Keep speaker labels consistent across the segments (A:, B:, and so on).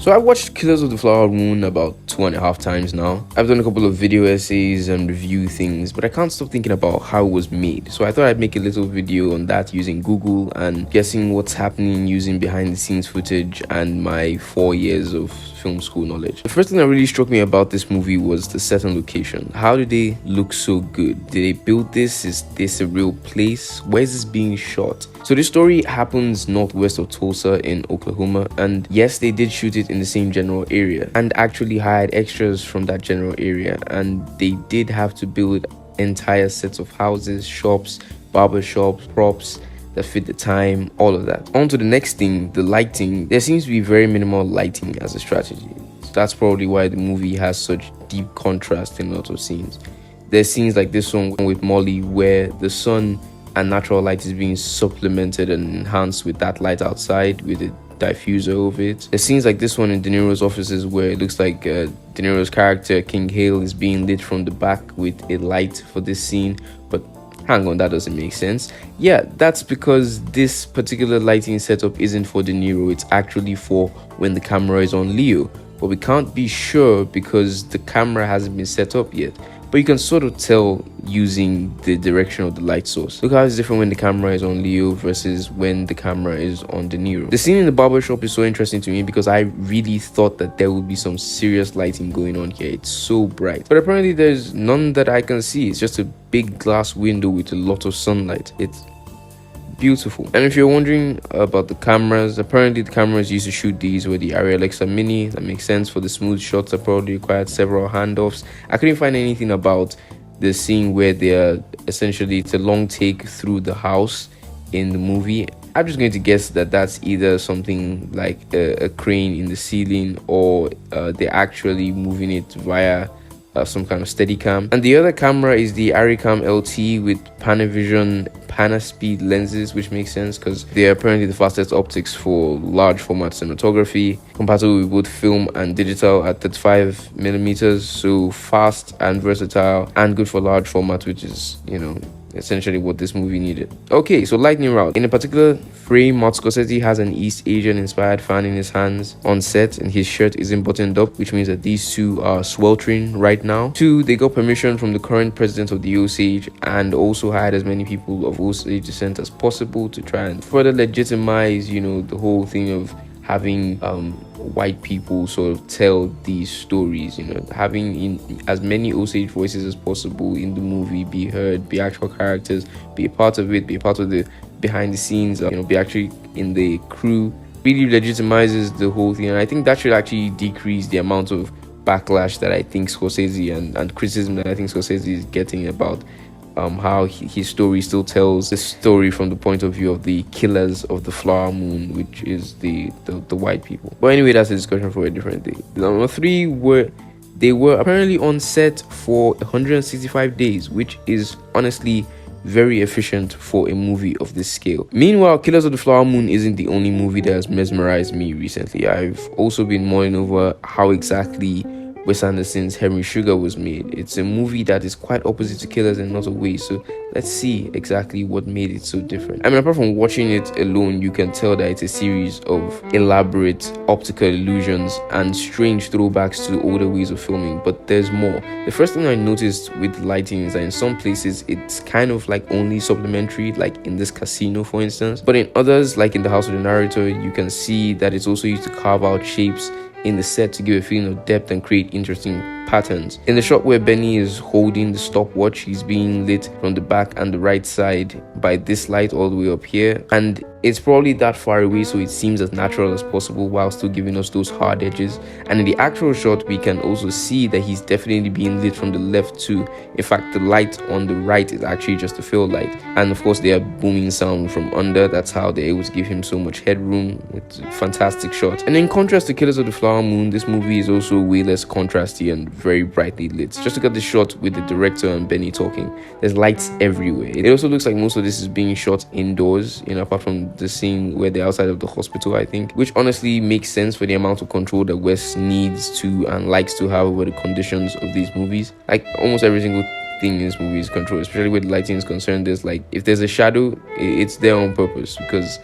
A: So I watched Killers of the Flower Moon about 2.5 times now. I've done a couple of video essays and review things, but I can't stop thinking about how it was made. So I thought I'd make a little video on that using Google and guessing what's happening using behind the scenes footage and my 4 years of film school knowledge. The first thing that really struck me about this movie was the set and location. How did they look so good? Did they build this? Is this a real place? Where is this being shot? So this story happens northwest of Tulsa in Oklahoma, and yes, they did shoot it in the same general area and actually hired extras from that general area, and they did have to build entire sets of houses, shops, barber shops, props that fit the time, all of that. On to the next thing, the lighting. There seems to be very minimal lighting as a strategy. So that's probably why the movie has such deep contrast in lots of scenes. There's scenes like this one with Molly where the sun and natural light is being supplemented and enhanced with that light outside with a diffuser over it. There's scenes like this one in DeNiro's offices where it looks like DeNiro's character King Hale is being lit from the back with a light for this scene, but hang on, that doesn't make sense. Yeah, that's because this particular lighting setup isn't for DeNiro, it's actually for when the camera is on Leo. But we can't be sure because the camera hasn't been set up yet. But you can sort of tell using the direction of the light source. Look how it's different when the camera is on Leo versus when the camera is on DeNiro. The scene in the barbershop is so interesting to me because I really thought that there would be some serious lighting going on here. It's so bright. But apparently there's none that I can see. It's just a big glass window with a lot of sunlight. It's beautiful. And if you're wondering about the cameras, apparently the cameras used to shoot these were the Arri Alexa Mini. That makes sense for the smooth shots that probably required several handoffs. I couldn't find anything about the scene where they're essentially, it's a long take through the house in the movie. I'm just going to guess that that's either something like a crane in the ceiling or they're actually moving it via some kind of steady cam. And the other camera is the Arri LT with Panavision Panaspeed lenses, which makes sense because they are apparently the fastest optics for large format cinematography, compatible with both film and digital at 35mm, so fast and versatile and good for large format, which is, you know, essentially what this movie needed. Okay, so lightning round. In a particular frame, Martin Scorsese has an East Asian inspired fan in his hands on set, and his shirt isn't buttoned up, which means that these two are sweltering right now. 2, they got permission from the current president of the Osage and also hired as many people of Osage descent as possible to try and further legitimize, you know, the whole thing of having white people sort of tell these stories, you know, having in as many Osage voices as possible in the movie be heard, be actual characters, be a part of it, be a part of the behind the scenes, you know, be actually in the crew, really legitimizes the whole thing. And I think that should actually decrease the amount of backlash that I think Scorsese and criticism that I think Scorsese is getting about how his story still tells the story from the point of view of the killers of the flower moon, which is the white people. But anyway, that's a discussion for a different day. Number 3 they were apparently on set for 165 days, which is honestly very efficient for a movie of this scale. Meanwhile, Killers of the Flower Moon isn't the only movie that has mesmerized me recently. I've also been mulling over how exactly Wes Anderson's Henry Sugar was made. It's a movie that is quite opposite to Killers in a lot of ways, so let's see exactly what made it so different. I mean, apart from watching it alone, you can tell that it's a series of elaborate optical illusions and strange throwbacks to older ways of filming, but there's more. The first thing I noticed with lighting is that in some places it's kind of like only supplementary, like in this casino for instance, but in others, like in the House of the Narrator, you can see that it's also used to carve out shapes in the set to give a feeling of depth and create interesting patterns. In the shot where Benny is holding the stopwatch, he's being lit from the back and the right side by this light all the way up here, and it's probably that far away so it seems as natural as possible while still giving us those hard edges. And in the actual shot, we can also see that he's definitely being lit from the left too. In fact, the light on the right is actually just a fill light, and of course they are booming sound from under. That's how they're able to give him so much headroom. It's a fantastic shot. And in contrast to Killers of the Flower Moon, this movie is also way less contrasty and very brightly lit. Just look at the shot with the director and Benny talking. There's lights everywhere. It also looks like most of this is being shot indoors, you know, apart from the scene where they're outside of the hospital, I think, which honestly makes sense for the amount of control that Wes needs to and likes to have over the conditions of these movies. Like almost every single thing in this movie is controlled, especially where the lighting is concerned. There's like, if there's a shadow, it's there on purpose because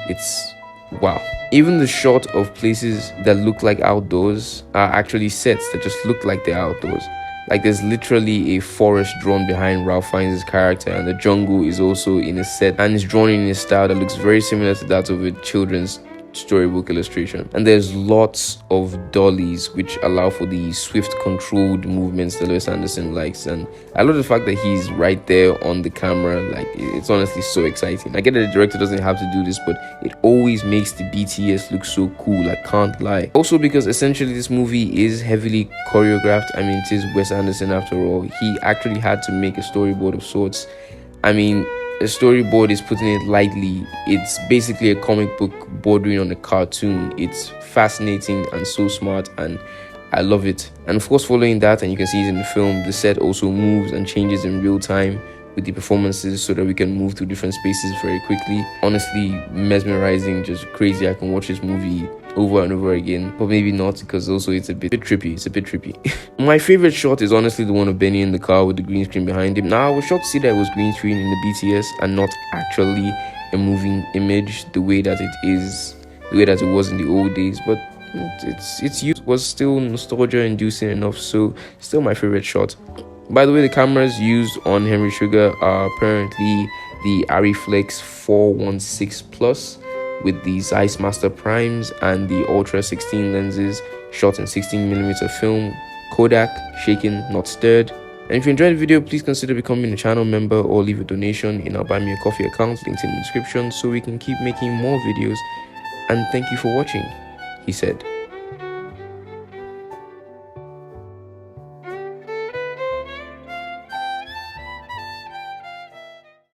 A: it's Wow. Even the shot of places that look like outdoors are actually sets that just look like they're outdoors. Like there's literally a forest drawn behind Ralph Fiennes' character, and the jungle is also in a set and is drawn in a style that looks very similar to that of a children's storybook illustration. And there's lots of dollies which allow for the swift controlled movements that Wes Anderson likes, and I love the fact that he's right there on the camera. Like, it's honestly so exciting. I get that the director doesn't have to do this, but it always makes the BTS look so cool, I can't lie. Also, because essentially this movie is heavily choreographed. I mean, it is Wes Anderson after all. He actually had to make a storyboard of sorts. I mean, a storyboard is putting it lightly. It's basically a comic book bordering on a cartoon. It's fascinating and so smart, and I love it. And of course, following that, and you can see it in the film, the set also moves and changes in real time with the performances so that we can move through different spaces very quickly. Honestly, mesmerizing, just crazy. I can watch this movie over and over again, but maybe not, because also it's a bit trippy. It's a bit trippy. My favorite shot is honestly the one of Benny in the car with the green screen behind him. Now, I was shocked to see that it was green screen in the BTS and not actually a moving image the way that it was in the old days, but its use was still nostalgia inducing enough, so still my favorite shot. By the way, the cameras used on Henry Sugar are apparently the Ariflex 416 Plus with the Zeiss Master Primes and the Ultra 16 lenses, shot in 16mm film, Kodak, shaken, not stirred. And if you enjoyed the video, please consider becoming a channel member or leave a donation in our Buy Me a Coffee account, linked in the description, so we can keep making more videos. And thank you for watching, he said.